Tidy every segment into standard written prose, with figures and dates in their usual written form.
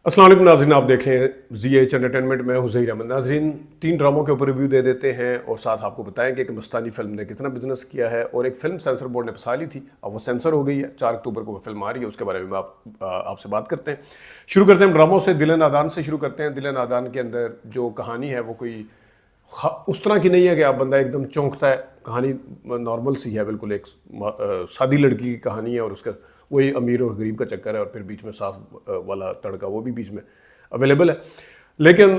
अस्सलाम वालेकुम नाज़रीन, आप देख रहे हैं ZH एंटरटेनमेंट में हुज़ैर अहमद। नाज़रीन, 3 ड्रामों के ऊपर रिव्यू दे देते हैं और साथ आपको बताएं कि मस्तानी फिल्म ने कितना बिजनेस किया है। और एक फिल्म सेंसर बोर्ड ने फंसा ली थी, अब वो सेंसर हो गई है। 4 अक्टूबर को वो फिल्म आ रही है, उसके बारे में आपसे बात करते हैं। शुरू करते हैं ड्रामों से। दिल नादान से शुरू करते हैं। दिल नादान के अंदर जो कहानी है वो कोई उस तरह की नहीं है कि आप बंदा एकदम चौंकता है। कहानी नॉर्मल सी है, बिल्कुल एक सादी लड़की की कहानी है और उसका वही अमीर और गरीब का चक्कर है और फिर बीच में सास वाला तड़का वो भी बीच में अवेलेबल है। लेकिन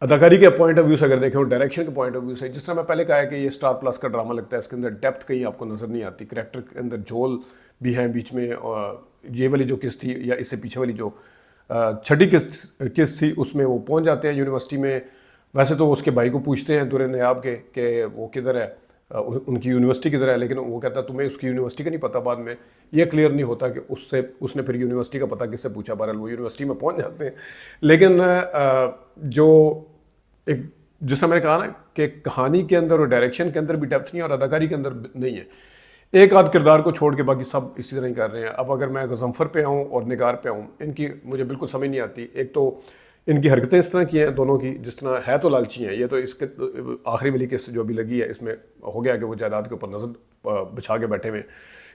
अदाकारी के पॉइंट ऑफ व्यू से अगर देखें और डायरेक्शन के पॉइंट ऑफ व्यू से, जिस तरह मैं पहले कहा है कि ये स्टार प्लस का ड्रामा लगता है, इसके अंदर डेप्थ कहीं आपको नज़र नहीं आती। करैक्टर के अंदर झोल भी हैं बीच में। ये वाली जो किस्त थी या इससे पीछे वाली जो छठी किस्त थी, उसमें वो पहुंच जाते हैं यूनिवर्सिटी में। वैसे तो उसके भाई को पूछते हैं दुर्रे नयाब के कि वो किधर है, उनकी यूनिवर्सिटी किधर है, लेकिन वो कहता है तुम्हें उसकी यूनिवर्सिटी का नहीं पता। बाद में ये क्लियर नहीं होता कि उसने फिर यूनिवर्सिटी का पता किससे पूछा। बहरहाल वो यूनिवर्सिटी में पहुंच जाते हैं। लेकिन जो एक जिस समय मैंने कहा ना कि कहानी के अंदर और डायरेक्शन के अंदर भी डेप्थ नहीं है और अदाकारी के अंदर नहीं है। एक आध किरदार को छोड़ के बाकी सब इसी तरह ही कर रहे हैं। अब अगर मैं गज़नफ़र पे आऊँ और निगार पे आऊँ, इनकी मुझे बिल्कुल समझ नहीं आती। एक तो इनकी हरकतें इस तरह की हैं दोनों की, जिस तरह है तो लालची हैं। ये तो इसके आखिरी वाली किस्त जो अभी लगी है, इसमें हो गया कि वो जायदाद के ऊपर नज़र बिछा के बैठे हुए हैं।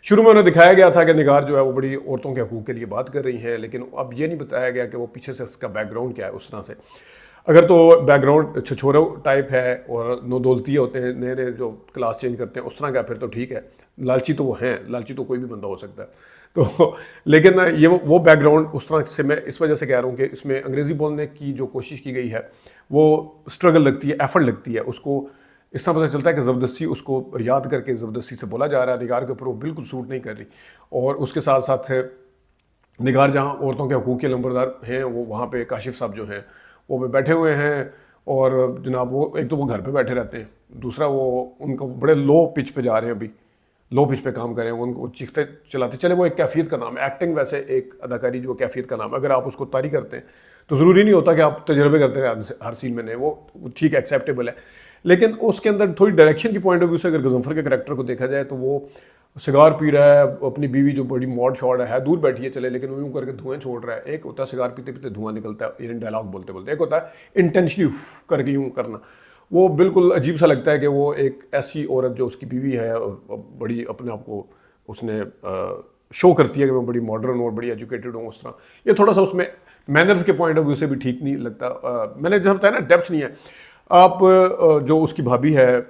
शुरू में उन्हें दिखाया गया था कि निगार जो है वो बड़ी औरतों के हकूक़ के लिए बात कर रही है, लेकिन अब ये नहीं बताया गया कि वो पीछे से इसका बैकग्राउंड क्या है। उस तरह से अगर तो बैकग्राउंड छछोरा टाइप है और नो दौलती होते हैं, नए नए जो क्लास चेंज करते हैं उस तरह का, फिर तो ठीक है। लालची तो वो हैं, लालची तो कोई भी बंदा हो सकता है। तो लेकिन ये वो बैकग्राउंड उस तरह से, मैं इस वजह से कह रहा हूँ कि इसमें अंग्रेज़ी बोलने की जो कोशिश की गई है वो स्ट्रगल लगती है, एफर्ट लगती है। उसको इस तरह पता चलता है कि ज़बरदस्ती उसको याद करके ज़बरदस्ती से बोला जा रहा है। निगार के ऊपर वो बिल्कुल सूट नहीं कर रही। और उसके साथ साथ निगार जहाँ औरतों के हकूक़ के नंबरदार हैं, वो वहाँ पे काशिफ साहब जो हैं वो भी बैठे हुए हैं। और जनाब वो एक तो वो घर पे बैठे रहते हैं, दूसरा वो उनको बड़े लो पिच पे जा रहे हैं, अभी लो पिच पे काम कर रहे हैं। उनको चीखते चलाते चले, वो एक कैफियत का नाम है। एक्टिंग वैसे एक अदाकारी जो कैफियत का नाम है, अगर आप उसको तारी करते हैं तो ज़रूरी नहीं होता कि आप तजर्बे करते रहे हर सीन में। नहीं, वो ठीक एक्सेप्टेबल है। लेकिन उसके अंदर थोड़ी डायरेक्शन की पॉइंट ऑफ व्यू से अगर गज़नफ़र के करैक्टर को देखा जाए तो वो सिगार पी रहा है, अपनी बीवी जो बड़ी मॉड शॉट है दूर बैठी है चले, लेकिन वो यूँ करके धुएं छोड़ रहा है। एक होता है सिगार पीते पीते धुआं निकलता है, ये डायलॉग बोलते बोलते। एक होता है इंटेंशनली करके यूँ करना। वो बिल्कुल अजीब सा लगता है कि वो एक ऐसी औरत जो उसकी बीवी है और बड़ी अपने आप को उसने शो करती है कि मैं बड़ी मॉडर्न और बड़ी एजुकेटेड हूँ, उस तरह ये थोड़ा सा उसमें मैनर्स के पॉइंट ऑफ व्यू से भी ठीक नहीं लगता। मैंने जब बताया ना डेप्थ नहीं है। आप जो उसकी भाभी है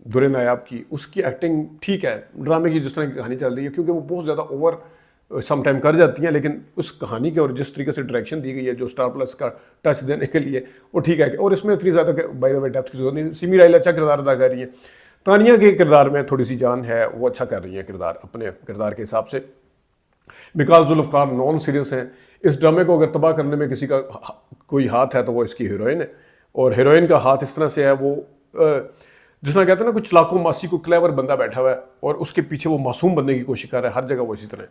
दुर्रे नायाब की, उसकी एक्टिंग ठीक है ड्रामे की जिस तरह की कहानी चल रही है, क्योंकि वो बहुत ज़्यादा ओवर सम टाइम कर जाती हैं, लेकिन उस कहानी के और जिस तरीके से डायरेक्शन दी गई है जो स्टार प्लस का टच देने के लिए, वो ठीक है। और इसमें इतनी ज़्यादा बाय द वे डेप्थ की जरूरत नहीं। सिमी राइल अच्छा किरदार अदा कर रही है। तानिया के किरदार में थोड़ी सी जान है, वो अच्छा कर रही है किरदार अपने किरदार के हिसाब से। बिकॉज जुल्फ़कार नॉन सीरियस हैं। इस ड्रामे को अगर तबाह करने में किसी का कोई हाथ है तो वो इसकी हीरोइन है। और हीरोइन का हाथ इस तरह से है, वो जिस तरह कहते हैं ना कुछ लाखों मासी को क्लेवर बंदा बैठा हुआ है और उसके पीछे वो मासूम बनने की कोशिश कर रहा है। हर जगह वो इसी तरह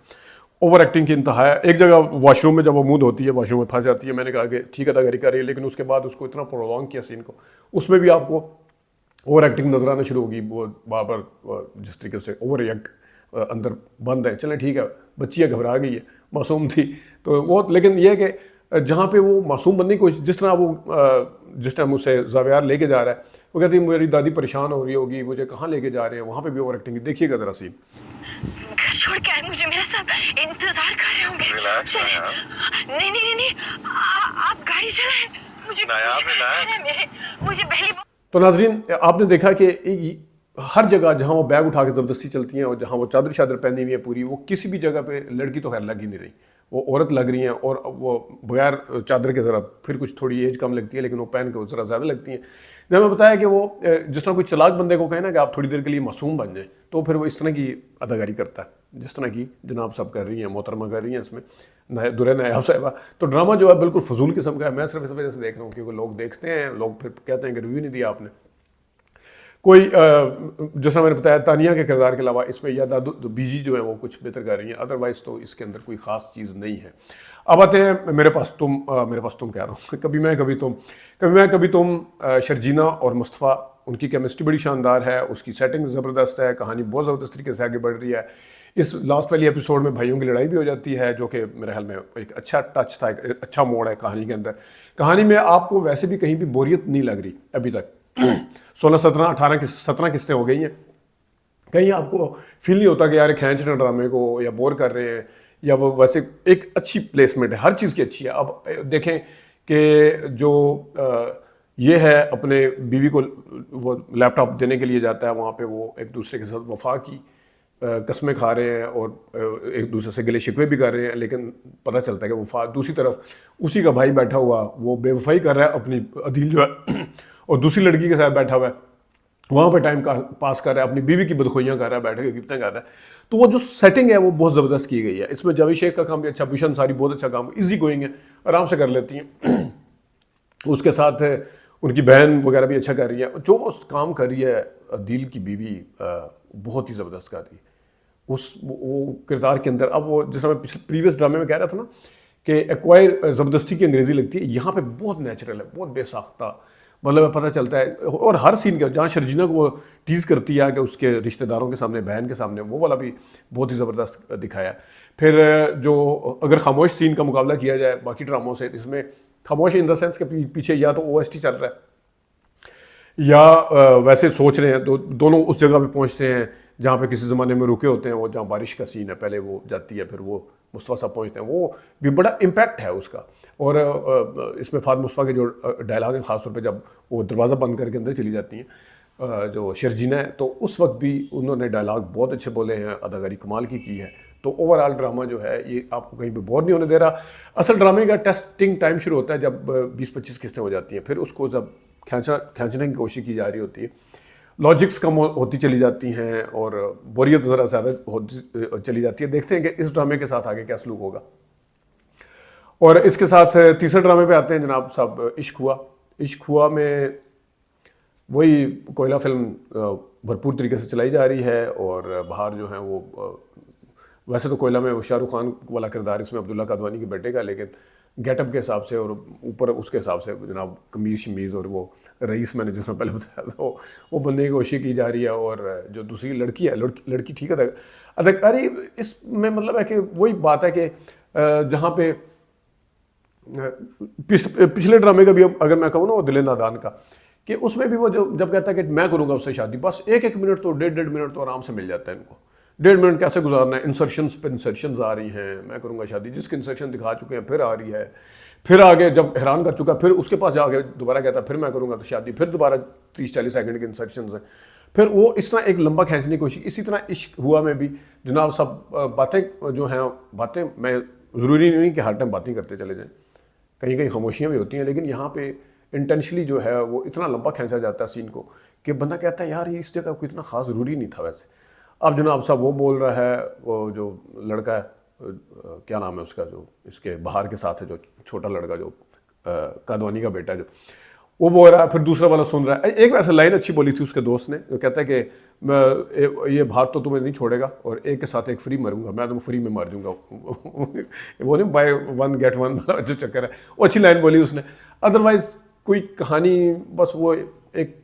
ओवर एक्टिंग की इंतहा है। एक जगह वॉशरूम में जब वो मूड होती है, वॉशरूम में फंस जाती है, मैंने कहा कि ठीक है अदाकारी कर रही है, लेकिन उसके बाद उसको इतना प्रोलॉन्ग किया सीन को, उसमें भी आपको ओवर एक्टिंग नजर आना शुरू होगी। वो बार बार जिस तरीके से ओवर रिएक्ट अंदर बंद है, चलें ठीक है बच्ची है, घबरा गई है, मासूम थी तो वो। लेकिन यह है कि जहाँ पे वो मासूम बनने की कोशिश, जिस तरह वो जिस टाइम उसे जावियार लेके जा रहा है, वो कहती है मेरी दादी परेशान हो रही होगी, मुझे कहाँ लेके जा रहे हैं, वहाँ पे भी ओवर एक्टिंग। देखिएगा जरा सीन। घर छोड़ के आए, मुझे मेरे सब इंतजार कर रहे होंगे। चले। नहीं नहीं नहीं, आप गाड़ी चलाएं। मुझे मुझे पहली। तो नाजरीन, आपने देखा कि हर जगह जहाँ वो बैग उठा के ज़बरदस्ती चलती हैं और जहाँ वो चादर शादर पहनी हुई है पूरी, वो किसी भी जगह पे लड़की तो खैर लग ही नहीं रही, वो औरत लग रही हैं। और वो बगैर चादर के ज़रा फिर कुछ थोड़ी एज कम लगती है, लेकिन वो पहन के ज़रा ज़्यादा लगती हैं। जब मैं बताया कि वो जिस तरह कोई चालाक बंदे को कहे ना कि आप थोड़ी देर के लिए मासूम बन जाए, तो फिर वो इस तरह की अदाकारी करता है जिस तरह की जनाब सब कर रही हैं, मोहतरमा कर रही हैं इसमें दुर्रे नायाब साहिबा। तो ड्रामा जो है बिल्कुल फजूल किस्म का है। मैं सिर्फ इस वजह से देख रहा हूँ क्योंकि लोग देखते हैं, लोग फिर कहते हैं कि रिव्यू नहीं दिया आपने। कोई जैसा मैंने बताया तानिया के किरदार के अलावा इसमें या दादू बीजी जो है वो कुछ बेहतर कर रही हैं, अदरवाइज़ तो इसके अंदर कोई ख़ास चीज़ नहीं है। अब आते हैं मेरे पास तुम कह रहा हूँ कभी मैं कभी तुम, शर्जीना और मुस्तफ़ा उनकी केमिस्ट्री बड़ी शानदार है, उसकी सेटिंग ज़बरदस्त है, कहानी बहुत ज़बरदस्त तरीके से आगे बढ़ रही है। इस लास्ट वाली एपिसोड में भाइयों की लड़ाई भी हो जाती है, जो कि मेरे ख्याल में एक अच्छा टच था, एक अच्छा मोड़ है कहानी के अंदर। कहानी में आपको वैसे भी कहीं भी बोरियत नहीं लग रही अभी तक। 16, 17, 18 17 किस्तें हो गई हैं, कहीं आपको फील नहीं होता कि यार खींच रहे हैं ड्रामे को या बोर कर रहे हैं, या वो वैसे एक अच्छी प्लेसमेंट है, हर चीज़ की अच्छी है। अब देखें कि जो ये है अपने बीवी को वो लैपटॉप देने के लिए जाता है, वहाँ पे वो एक दूसरे के साथ वफा की कस्में खा रहे हैं और एक दूसरे से गिले शिकवे भी कर रहे हैं, लेकिन पता चलता है कि वफा दूसरी तरफ उसी का भाई बैठा हुआ वो बेवफाई कर रहा है अपनी अदील जो है और दूसरी लड़की के साथ बैठा हुआ है, वहाँ पे टाइम का पास कर रहा है, अपनी बीवी की बदखोइयाँ कर रहा है, बैठ के गिफ्टें कर रहा है। तो वो जो सेटिंग है वो बहुत ज़बरदस्त की गई है। इसमें जावेद शेख का काम भी अच्छा, बिशन सारी बहुत अच्छा काम, इजी गोइंग है, आराम से कर लेती हैं। उसके साथ उनकी बहन वगैरह भी अच्छा कर रही है। जो उस काम कर रही है अदील की बीवी, बहुत ही ज़बरदस्त कर रही है उस वो किरदार के अंदर। अब वो जिस मैं प्रीवियस ड्रामे में कह रहा था ना कि एक्वायर ज़बरदस्ती की अंग्रेज़ी लगती है, यहाँ पे बहुत नेचुरल है, बहुत बेसाख्ता, मतलब पता चलता है। और हर सीन का जहाँ शर्जीना को वो टीज़ करती है कि उसके रिश्तेदारों के सामने, बहन के सामने, वो वाला भी बहुत ही ज़बरदस्त दिखाया। फिर जो अगर खामोश सीन का मुकाबला किया जाए बाकी ड्रामों से, इसमें खामोश इन द सेंस के पीछे या तो OST चल रहा है या वैसे सोच रहे हैं, तो दोनों उस जगह पे पहुंचते हैं जहाँ पे किसी ज़माने में रुके होते हैं। वो जहाँ बारिश का सीन है, पहले वो जाती है, फिर वो मुस्तफ़ा साहब पहुँचते हैं, वो भी बड़ा इम्पैक्ट है उसका। और इसमें फातिमा मुस्तफ़ा के जो डायलॉग हैं, ख़ासतौर पे जब वो दरवाज़ा बंद करके अंदर चली जाती हैं जो शर्जीना है, तो उस वक्त भी उन्होंने डायलॉग बहुत अच्छे बोले हैं, अदाकारी कमाल की है। तो ओवरऑल ड्रामा जो है ये आपको कहीं पे बोर नहीं होने दे रहा। असल ड्रामे का टेस्टिंग टाइम शुरू होता है जब 20-25 किस्तें हो जाती हैं, फिर उसको जब खींचने की कोशिश की जा रही होती है, लॉजिक्स कम होती चली जाती हैं और बोरियत ज़रा ज़्यादा होती चली जाती है। देखते हैं कि इस ड्रामे के साथ आगे क्या सलूक होगा। और इसके साथ तीसरे ड्रामे पे आते हैं जनाब साहब, इश्क हुआ। इश्क हुआ में वही कोयला फिल्म भरपूर तरीके से चलाई जा रही है और बाहर जो है वो वैसे तो कोयला में वो शाहरुख खान वाला किरदार इसमें अब्दुल्ला कादवानी के बेटे का, लेकिन गेटअप के हिसाब से और ऊपर उसके हिसाब से जनाब कमीज़ शमीज़ और वो रईस मैंने जो पहले बताया था वो बनने की कोशिश की जा रही है। और जो दूसरी लड़की है, लड़की ठीक है अदाकारी इसमें, मतलब है कि वही बात है कि जहाँ पे पिछले ड्रामे का भी अगर मैं कहूँ ना, वो दिल नादान का, कि उसमें भी वो जब कहता है कि मैं करूँगा उससे शादी, बस एक मिनट तो 1.5 मिनट तो आराम से मिल जाता है इनको। 1.5 मिनट कैसे गुजारना है, इंसर्शंस पे इंसर्शंस आ रही हैं, मैं करूँगा शादी, जिसकी इंसर्शन दिखा चुके हैं, फिर आ रही है, फिर आगे जब हैरान कर चुका, फिर उसके पास जाके दोबारा कहता फिर मैं करूँगा तो शादी, फिर दोबारा 30-40 सेकंड के इंसर्शंस हैं, फिर वो इस तरह एक लंबा खींचने की कोशिश। इसी तरह इश्क हुआ में भी जनाब सब बातें जो हैं, बातें मैं ज़रूरी नहीं कि हर टाइम बातें करते चले जाएँ, कहीं कहीं खामोशियाँ भी होती हैं, लेकिन यहाँ पे इंटेंशनली जो है वो इतना लंबा खींचा जाता है सीन को कि बंदा कहता है यार ये इस जगह को इतना ख़ास ज़रूरी नहीं था वैसे। अब जनाब साहब वो बोल रहा है, वो जो लड़का है क्या नाम है उसका, जो इसके बाहर के साथ है, जो छोटा लड़का जो कादवानी का बेटा, जो वो बोल रहा है, फिर दूसरा वाला सुन रहा है। एक वैसे लाइन अच्छी बोली थी उसके दोस्त ने, जो कहता है कि ये भारत तो तुम्हें नहीं छोड़ेगा और एक के साथ एक फ्री मरूंगा, मैं तुम फ्री में मर जाऊंगा। वो नहीं बाय 1 गेट 1 जो चक्कर है, वो अच्छी लाइन बोली उसने। अदरवाइज कोई कहानी बस वो एक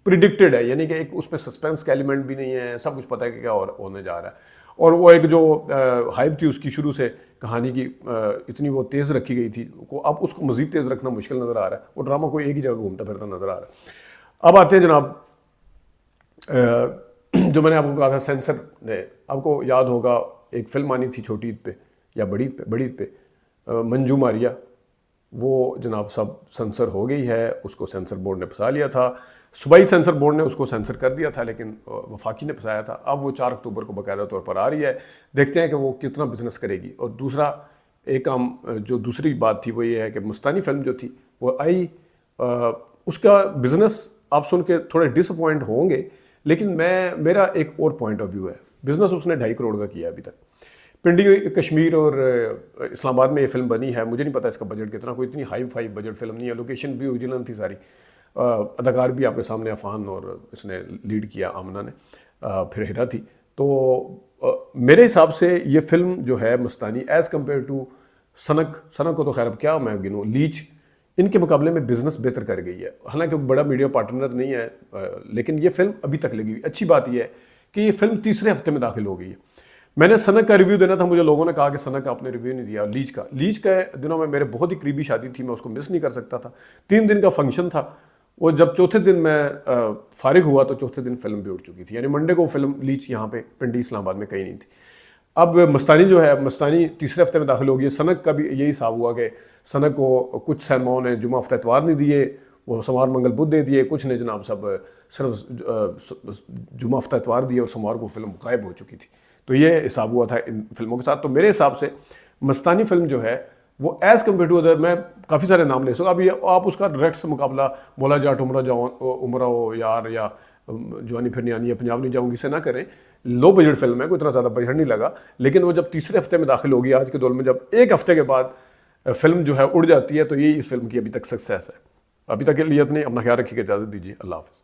प्रिडिक्टेड है, यानी कि एक उसमें सस्पेंस का एलिमेंट भी नहीं है, सब कुछ पता है कि क्या होने जा रहा है। और वो एक जो हाइप थी उसकी शुरू से कहानी की इतनी वो तेज़ रखी गई थी, को अब उसको मज़ीद तेज़ रखना मुश्किल नज़र आ रहा है। वो ड्रामा कोई एक ही जगह घूमता फिरता नज़र आ रहा है। अब आते हैं जनाब जो मैंने आपको कहा था सेंसर ने, आपको याद होगा एक फ़िल्म आनी थी छोटी ईद पे या बड़ी ईद पे मंजू मारिया, वो जनाब सब सेंसर हो गई है, उसको सेंसर बोर्ड ने फंसा लिया था। सूबाई सेंसर बोर्ड ने उसको सेंसर कर दिया था, लेकिन वफाकी ने फंसाया था। अब वो 4 अक्टूबर को बाकायदा तौर पर आ रही है, देखते हैं कि वो कितना बिजनेस करेगी। और दूसरा एक काम जो दूसरी बात थी वो ये है कि मस्तानी फिल्म जो थी वो आई, उसका बिज़नेस आप सुन के थोड़े डिसअपॉइंट होंगे, लेकिन मेरा एक और पॉइंट ऑफ व्यू है। बिज़नेस उसने 2.5 करोड़ का किया अभी तक। पिंडी कश्मीर और इस्लामाबाद में ये फिल्म बनी है, मुझे नहीं पता इसका बजट कितना, कोई इतनी हाई फाई बजट फिल्म नहीं है। लोकेशन भी ओरिजिनल थी सारी, अदाकार भी आपके सामने अफान और इसने लीड किया आमना ने, फिर हिरा थी। तो मेरे हिसाब से ये फिल्म जो है मस्तानी एज़ कम्पेयर टू सनक को तो खैर अब क्या मैं गिनूँ, लीच इनके मुकाबले में बिज़नेस बेहतर कर गई है। हालांकि वो बड़ा मीडिया पार्टनर नहीं है, लेकिन ये फिल्म अभी तक लगी हुई। अच्छी बात यह है कि ये फिल्म तीसरे हफ्ते में दाखिल हो गई है। मैंने सनक का रिव्यू देना था, मुझे लोगों ने कहा कि सनक का आपने रिव्यू नहीं दिया। लीच के दिनों में मेरे बहुत ही करीबी शादी थी, मैं उसको मिस नहीं कर सकता था। 3 दिन का फंक्शन था, वो जब चौथे दिन मैं फारिग हुआ तो चौथे दिन फिल्म भी उठ चुकी थी। यानी मंडे को फिल्म लीच यहाँ पे पिंडी इस्लामाबाद में कहीं नहीं थी। अब मस्तानी जो है, मस्तानी तीसरे हफ्ते में दाखिल होगी। सनक का भी यही हिसाब हुआ कि सनक को कुछ सिनेमाओं ने जुमा हफ्ता इतवार नहीं दिए, वो सोमवार मंगल बुध दे दिए, कुछ ने जनाब सब सिर्फ जुमा हफ्ता इतवार दिए और सोमवार को फिल्म गायब हो चुकी थी। तो ये हिसाब हुआ था इन फिल्मों के साथ। तो मेरे हिसाब से मस्तानी फिल्म जो है वो एज़ कम्पेयर टू अदर, मैं काफ़ी सारे नाम ले सकूँ। अभी आप उसका डायरेक्ट से मुकाबला मौला जाट उमरा हो यार या जवानी फिर नहीं आनी या पंजाब नहीं जाऊँगी से ना करें। लो बजट फिल्म है, कोई इतना ज़्यादा बजट नहीं लगा, लेकिन वो जब तीसरे हफ्ते में दाखिल होगी आज के दौर में, जब एक हफ्ते के बाद फिल्म जो है उड़ जाती है, तो यही इस फिल्म की अभी तक सक्सेस है। अभी तक के लिए इतनी, अपना ख्याल रखिएगा, इजाज़त दीजिए, अल्लाह हाफ़िज़।